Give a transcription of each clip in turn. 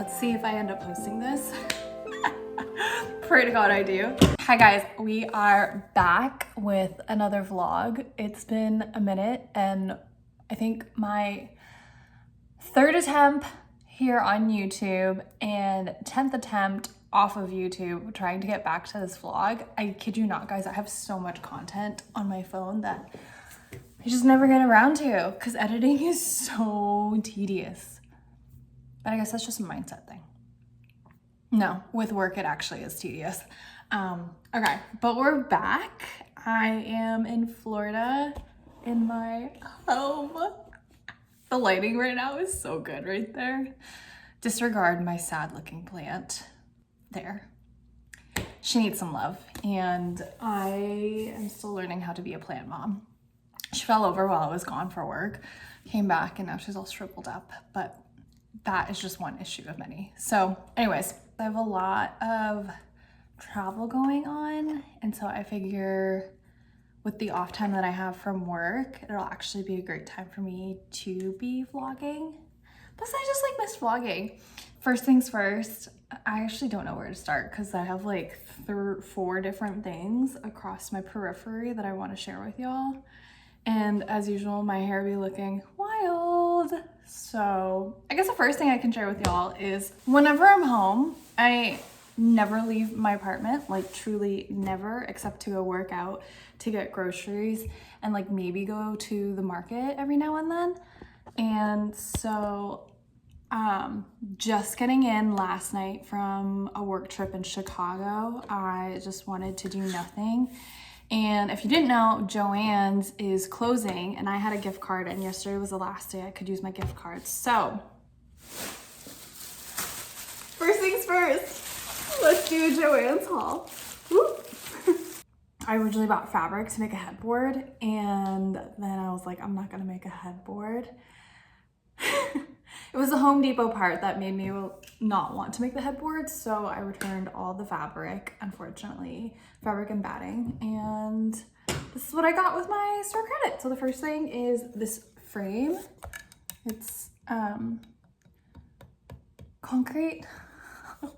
Let's see if I end up posting this. Pray to God I do. Hi guys, we are back with another vlog. It's been a minute and I think my third attempt here on YouTube and 10th attempt off of YouTube trying to get back to this vlog. I kid you not guys, I have so much content on my phone that I just never get around to because editing is so tedious. But I guess that's just a mindset thing. No, with work it actually is tedious. Okay, but we're back. I am in Florida in my home. The lighting right now is so good right there. Disregard my sad looking plant there. She needs some love and I am still learning how to be a plant mom. She fell over while I was gone for work, came back and now she's all shriveled up, but that is just one issue of many. So anyways, I have a lot of travel going on. And so I figure with the off time that I have from work, it'll actually be a great time for me to be vlogging. Plus I just like miss vlogging. First things first, I actually don't know where to start because I have like 4 different things across my periphery that I want to share with y'all. And as usual, my hair be looking wild. So I guess the first thing I can share with y'all is whenever I'm home, I never leave my apartment, like truly never, except to go work out, to get groceries, and like maybe go to the market every now and then. And so just getting in last night from a work trip in Chicago, I just wanted to do nothing. And if you didn't know, Joann's is closing and I had a gift card and yesterday was the last day I could use my gift cards. So, first things first, let's do Joann's haul. Whoop. I originally bought fabric to make a headboard and then I was like, I'm not gonna make a headboard. It was the Home Depot part that made me not want to make the headboard, so I returned all the fabric, unfortunately, fabric and batting, and this is what I got with my store credit. So the first thing is this frame. It's concrete.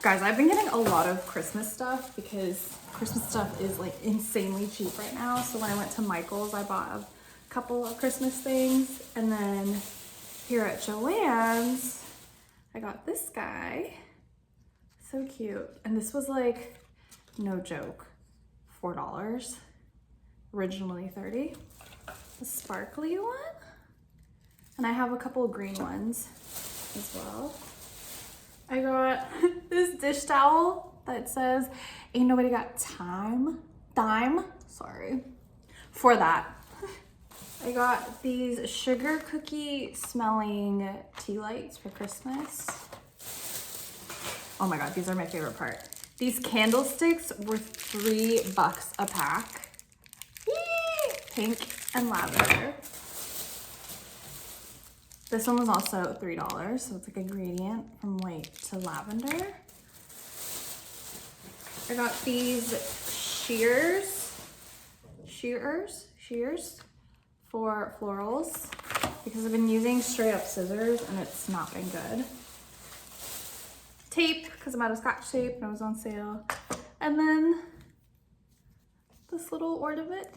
Guys, I've been getting a lot of Christmas stuff because Christmas stuff is like insanely cheap right now. So when I went to Michael's, I bought a couple of Christmas things, and then here at Joann's, I got this guy. So cute. And this was like, no joke, $4. Originally $30. A sparkly one. And I have a couple of green ones as well. I got this dish towel that says, ain't nobody got dime, sorry, for that. I got these sugar cookie smelling tea lights for Christmas. Oh my God, these are my favorite part. These candlesticks were $3 a pack. Yay! Pink and lavender. This one was also $3, so it's like a gradient from white to lavender. I got these shears for florals because I've been using straight up scissors and it's not been good. Tape, because I'm out of Scotch tape and it was on sale. And then this little ornament.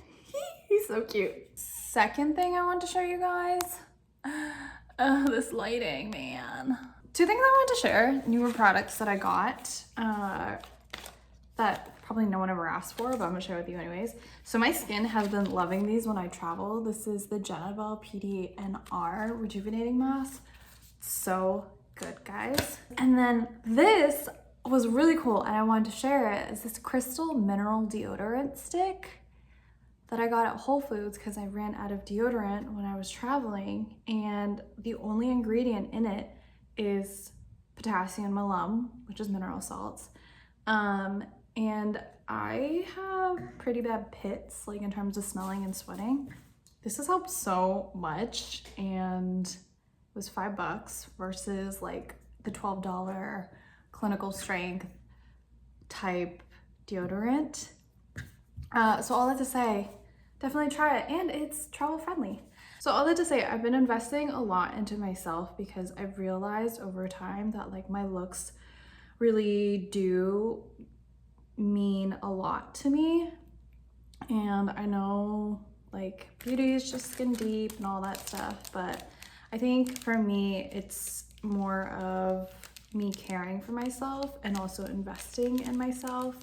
He's so cute. Second thing I want to show you guys. This lighting, man. 2 things I want to share. Newer products that I got that probably no one ever asked for, but I'm gonna share with you anyways. So my skin has been loving these when I travel. This is the Jenabelle PDNR Rejuvenating Mask. So good, guys. And then this was really cool and I wanted to share it. Is this crystal mineral deodorant stick that I got at Whole Foods because I ran out of deodorant when I was traveling, and the only ingredient in it is potassium alum, which is mineral salts. And I have pretty bad pits, like in terms of smelling and sweating. This has helped so much, and it was $5 versus like the $12 clinical strength type deodorant. So all that to say, definitely try it, and it's travel friendly. So all that to say, I've been investing a lot into myself because I've realized over time that like my looks really do mean a lot to me. And I know like beauty is just skin deep and all that stuff, but I think for me, it's more of me caring for myself and also investing in myself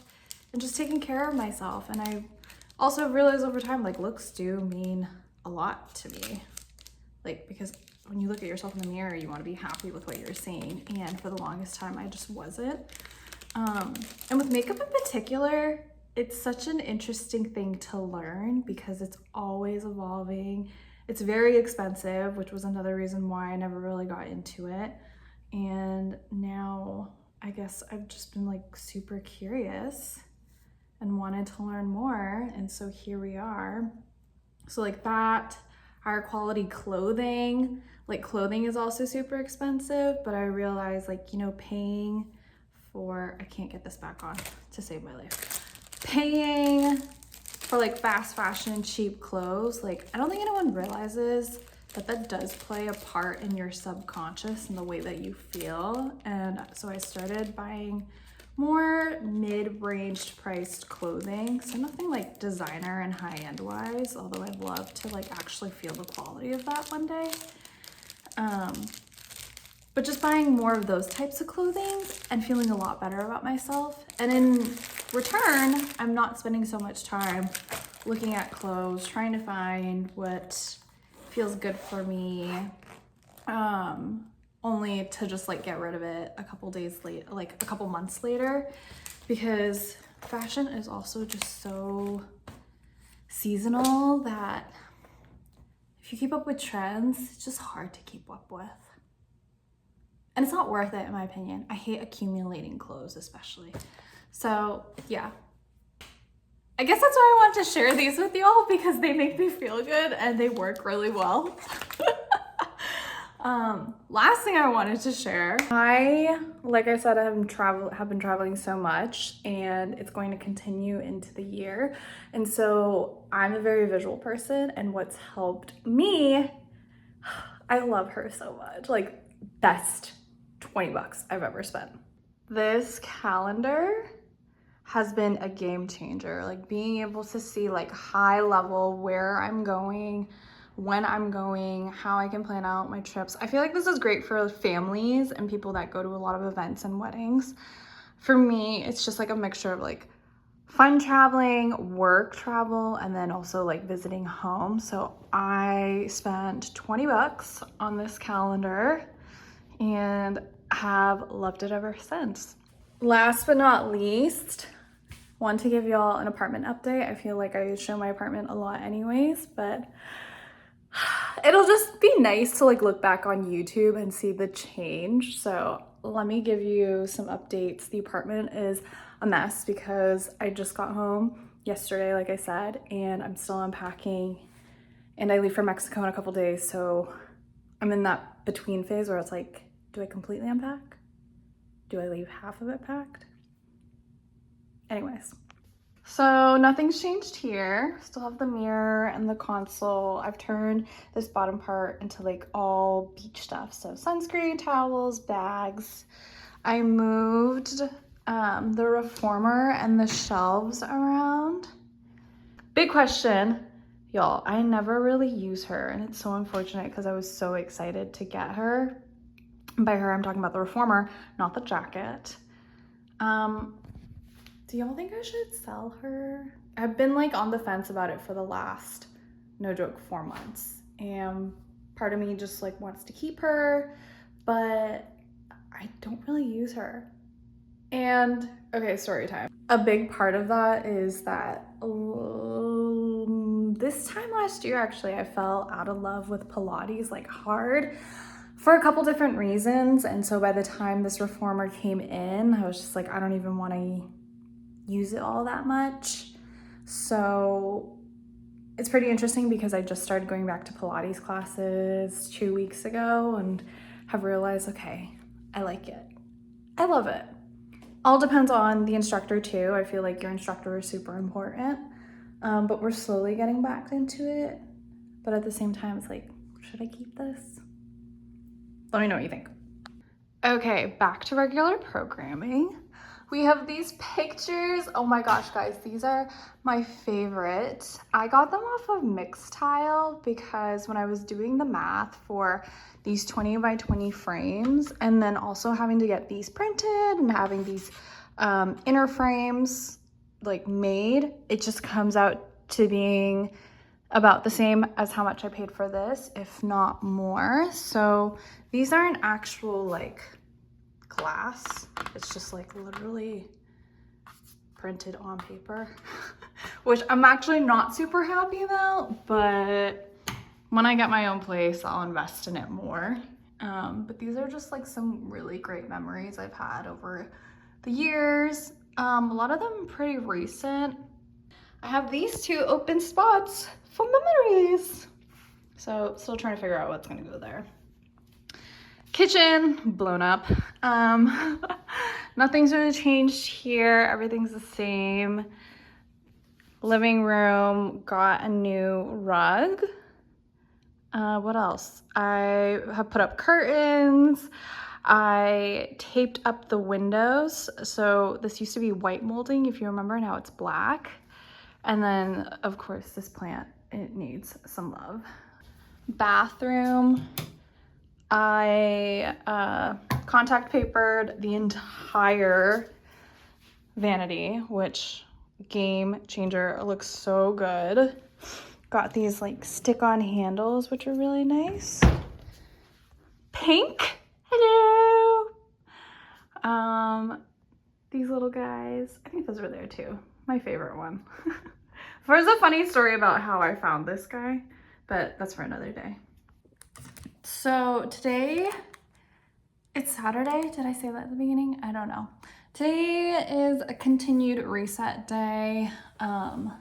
and just taking care of myself. And I also realized over time, like looks do mean a lot to me. Like, because when you look at yourself in the mirror, you want to be happy with what you're seeing. And for the longest time, I just wasn't. And with makeup in particular, it's such an interesting thing to learn because it's always evolving. It's very expensive, which was another reason why I never really got into it. And now I guess I've just been like super curious and wanted to learn more. And so here we are. So like that, higher quality clothing, like clothing is also super expensive, but I realized like, you know, paying for, I can't get this back on to save my life. Paying for like fast fashion, cheap clothes, like I don't think anyone realizes that that does play a part in your subconscious and the way that you feel. And so I started buying more mid-ranged priced clothing. So nothing like designer and high-end wise, although I'd love to like actually feel the quality of that one day. But just buying more of those types of clothing and feeling a lot better about myself. And in return, I'm not spending so much time looking at clothes, trying to find what feels good for me, only to just like get rid of it a couple days later, like a couple months later, because fashion is also just so seasonal that if you keep up with trends, it's just hard to keep up with. And it's not worth it in my opinion. I hate accumulating clothes especially. So yeah, I guess that's why I want to share these with y'all because they make me feel good and they work really well. Last thing I wanted to share, like I said, I have been traveling so much and it's going to continue into the year. And so I'm a very visual person, and what's helped me, I love her so much, like best $20 I've ever spent. This calendar has been a game changer, like being able to see like high level where I'm going, when I'm going, how I can plan out my trips. I feel like this is great for families and people that go to a lot of events and weddings. For me, it's just like a mixture of like fun traveling, work travel, and then also like visiting home. So I spent $20 on this calendar and have loved it ever since. Last but not least, want to give y'all an apartment update. I feel like I show my apartment a lot anyways, but it'll just be nice to like look back on YouTube and see the change. So let me give you some updates. The apartment is a mess because I just got home yesterday, like I said, and I'm still unpacking, and I leave for Mexico in a couple days. So I'm in that between phase where it's like, do I completely unpack? Do I leave half of it packed? Anyways, so nothing's changed here. Still have the mirror and the console. I've turned this bottom part into like all beach stuff. So sunscreen, towels, bags. I moved the reformer and the shelves around. Big question, y'all. I never really use her, and it's so unfortunate because I was so excited to get her. By her, I'm talking about the reformer, not the jacket. Do y'all think I should sell her? I've been like on the fence about it for the last, no joke, 4 months. And part of me just like wants to keep her, but I don't really use her. And okay, story time. A big part of that is that this time last year, actually, I fell out of love with Pilates like hard for a couple different reasons. And so by the time this reformer came in, I was just like, I don't even want to use it all that much. So it's pretty interesting because I just started going back to Pilates classes 2 weeks ago and have realized, okay, I like it. I love it. All depends on the instructor too. I feel like your instructor is super important, but we're slowly getting back into it. but at the same time, it's like, should I keep this? Let me know what you think. Okay, back to regular programming. We have these pictures. Oh my gosh, guys, these are my favorite. I got them off of Mixtile because when I was doing the math for these 20 by 20 frames, and then also having to get these printed and having these inner frames like made, it just comes out to being about the same as how much I paid for this, if not more. So these are an actual like glass. It's just like literally printed on paper, which I'm actually not super happy about, but when I get my own place, I'll invest in it more. But these are just like some really great memories I've had over the years. A lot of them pretty recent. I have these two open spots for memories. So still trying to figure out what's gonna go there. Kitchen, blown up. Nothing's really changed here. Everything's the same. Living room, got a new rug. What else? I have put up curtains. I taped up the windows. So this used to be white molding, if you remember, now it's black. And then, of course, this plant, it needs some love. Bathroom, I contact papered the entire vanity, which game changer, it looks so good. Got these like stick-on handles, which are really nice. Pink, hello. These little guys, I think those were there too. My favorite one. There's a funny story about how I found this guy, but that's for another day. So today, it's Saturday. Did I say that at the beginning? I don't know. Today is a continued reset day. I'm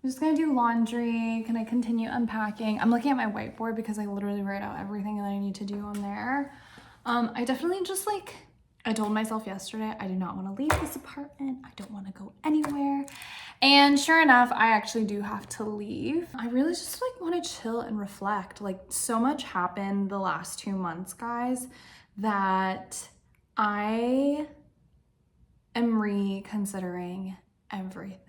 just gonna do laundry. Can I continue unpacking? I'm looking at my whiteboard because I literally write out everything that I need to do on there. I definitely just like, I told myself yesterday, I do not want to leave this apartment. I don't want to go anywhere. And sure enough, I actually do have to leave. I really just like want to chill and reflect. Like so much happened the last 2 months, guys, that I am reconsidering everything.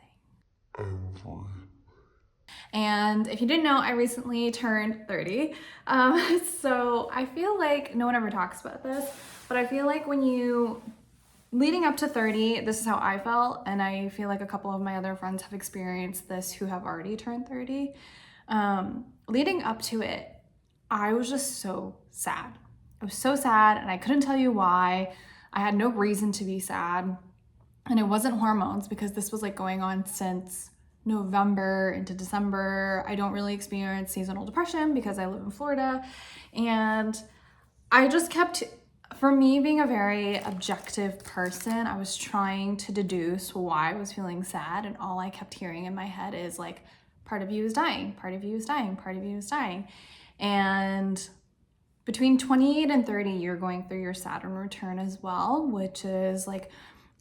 And if you didn't know, I recently turned 30. So I feel like no one ever talks about this, but I feel like when you, leading up to 30, this is how I felt. And I feel like a couple of my other friends have experienced this who have already turned 30. Leading up to it, I was just so sad. I was so sad and I couldn't tell you why. I had no reason to be sad. And it wasn't hormones because this was like going on since November into December. I don't really experience seasonal depression because I live in Florida. And I just kept, for me being a very objective person, I was trying to deduce why I was feeling sad. And all I kept hearing in my head is like, part of you is dying, part of you is dying, part of you is dying. And between 28 and 30, you're going through your Saturn return as well, which is like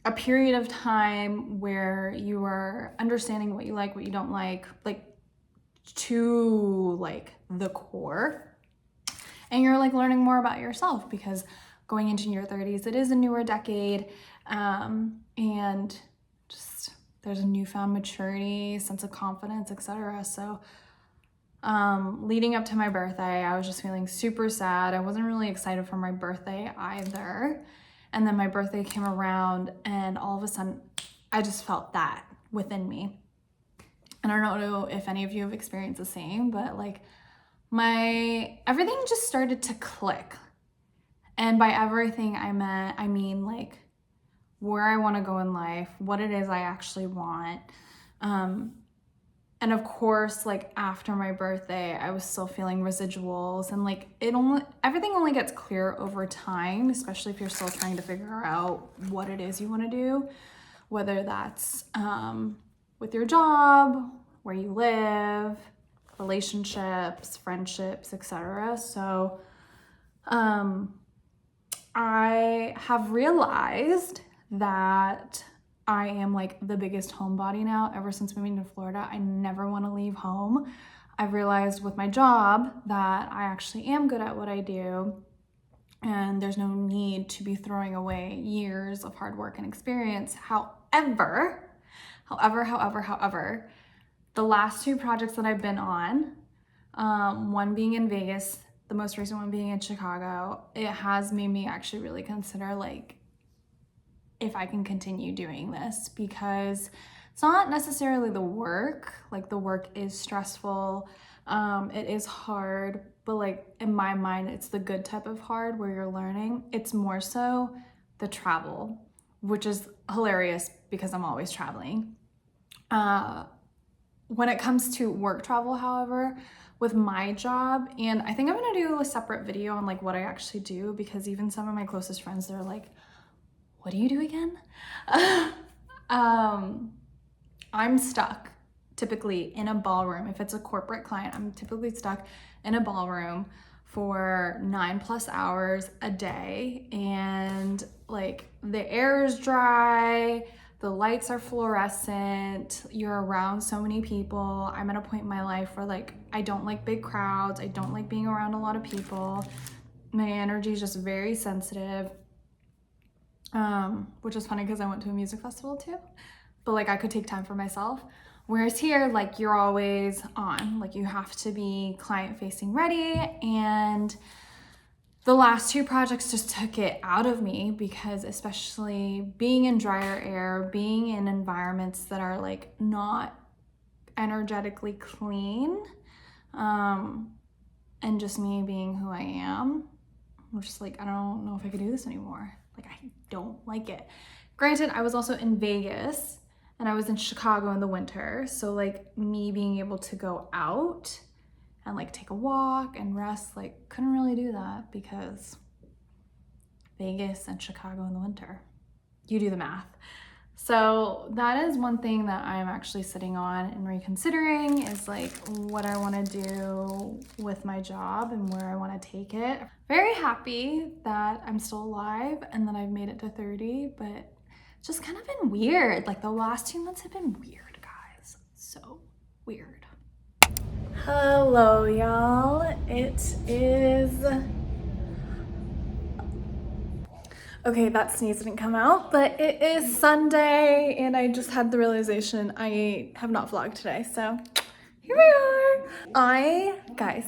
a period of time where you are understanding what you like, what you don't like to like the core. And you're like learning more about yourself because going into your 30s, it is a newer decade. And just there's a newfound maturity, sense of confidence, etc. So leading up to my birthday, I was just feeling super sad. I wasn't really excited for my birthday either. And then my birthday came around and all of a sudden I just felt that within me. And I don't know if any of you have experienced the same, but like everything just started to click. And by everything I mean like where I want to go in life, what it is I actually want. And of course, like after my birthday, I was still feeling residuals and like everything only gets clear over time, especially if you're still trying to figure out what it is you want to do, whether that's with your job, where you live, relationships, friendships, etc. So I have realized that I am like the biggest homebody now. Ever since moving to Florida, I never want to leave home. I've realized with my job that I actually am good at what I do, and there's no need to be throwing away years of hard work and experience. However, the last two projects that I've been on, one being in Vegas, the most recent one being in Chicago, it has made me actually really consider like if I can continue doing this, because it's not necessarily the work. Like the work is stressful, it is hard, but like in my mind, it's the good type of hard where you're learning. It's more so the travel, which is hilarious because I'm always traveling. When it comes to work travel, however, with my job, and I think I'm gonna do a separate video on like what I actually do, because even some of my closest friends, they're like, what do you do again? I'm stuck typically in a ballroom. If it's a corporate client, I'm typically stuck in a ballroom for 9+ hours a day, and like the air is dry, the lights are fluorescent, you're around so many people. I'm at a point in my life where like I don't like big crowds, I don't like being around a lot of people. My energy is just very sensitive. Which is funny because I went to a music festival too, but like I could take time for myself. Whereas here, like you're always on, like you have to be client facing ready. And the last two projects just took it out of me, because especially being in drier air, being in environments that are like not energetically clean, and just me being who I am, I'm just like, I don't know if I could do this anymore. Like, I don't like it. Granted, I was also in Vegas and I was in Chicago in the winter. So like me being able to go out and like take a walk and rest, like couldn't really do that because Vegas and Chicago in the winter. You do the math. So that is one thing that I'm actually sitting on and reconsidering, is like what I want to do with my job and where I want to take it. Very happy that I'm still alive and that I've made it to 30, but it's just kind of been weird. Like the last 2 months have been weird, guys. So weird. Hello, y'all. It is... Okay, that sneeze didn't come out, but it is Sunday and I just had the realization I have not vlogged today, so here we are. Guys,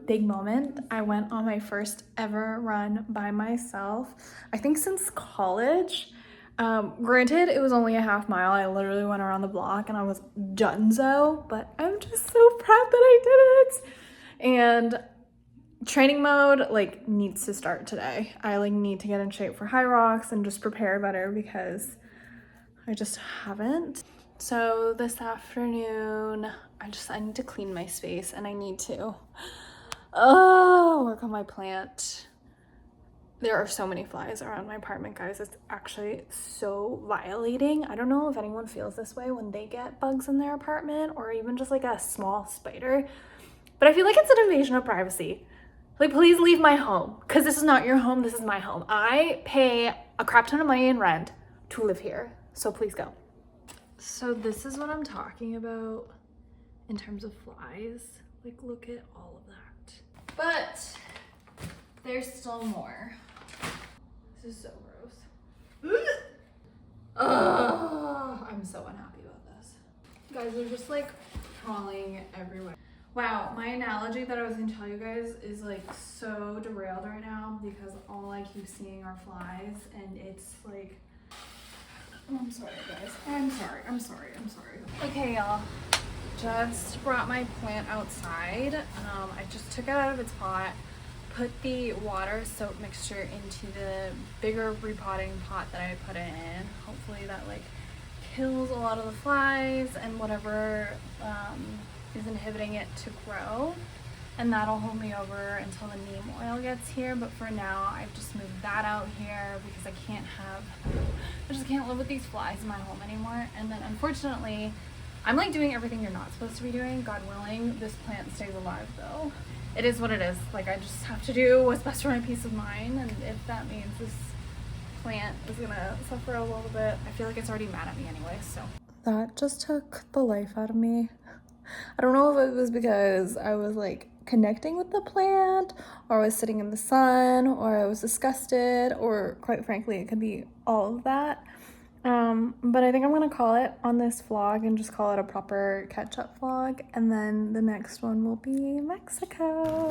big moment. I went on my first ever run by myself, I think since college. Granted, it was only a half mile. I literally went around the block and I was donezo, but I'm just so proud that I did it. And training mode like needs to start today. I like need to get in shape for High Rocks and just prepare better because I just haven't. So this afternoon, I need to clean my space and I need to work on my plant. There are so many flies around my apartment, guys. It's actually so violating. I don't know if anyone feels this way when they get bugs in their apartment or even just like a small spider, but I feel like it's an invasion of privacy. Like, please leave my home, because this is not your home, this is my home. I pay a crap ton of money in rent to live here, so please go. So this is what I'm talking about in terms of flies. Like, look at all of that. But there's still more. This is so gross. I'm so unhappy about this. Guys, they're just like crawling everywhere. Wow, my analogy that I was gonna tell you guys is like so derailed right now because all I keep seeing are flies, and it's like, oh, I'm sorry guys, I'm sorry. Okay, y'all, just brought my plant outside. I just took it out of its pot, put the water soap mixture into the bigger repotting pot that I put it in. Hopefully that like kills a lot of the flies and whatever is inhibiting it to grow, and that'll hold me over until the neem oil gets here. But for now, I've just moved that out here because I just can't live with these flies in my home anymore. And then unfortunately, I'm like doing everything you're not supposed to be doing. God willing, this plant stays alive though. It is what it is. Like, I just have to do what's best for my peace of mind, and if that means this plant is gonna suffer a little bit, I feel like it's already mad at me anyway, so. That just took the life out of me. I don't know if it was because I was like connecting with the plant, or I was sitting in the sun, or I was disgusted, or quite frankly, it could be all of that. But I think I'm gonna call it on this vlog and just call it a proper catch-up vlog, and then the next one will be Mexico.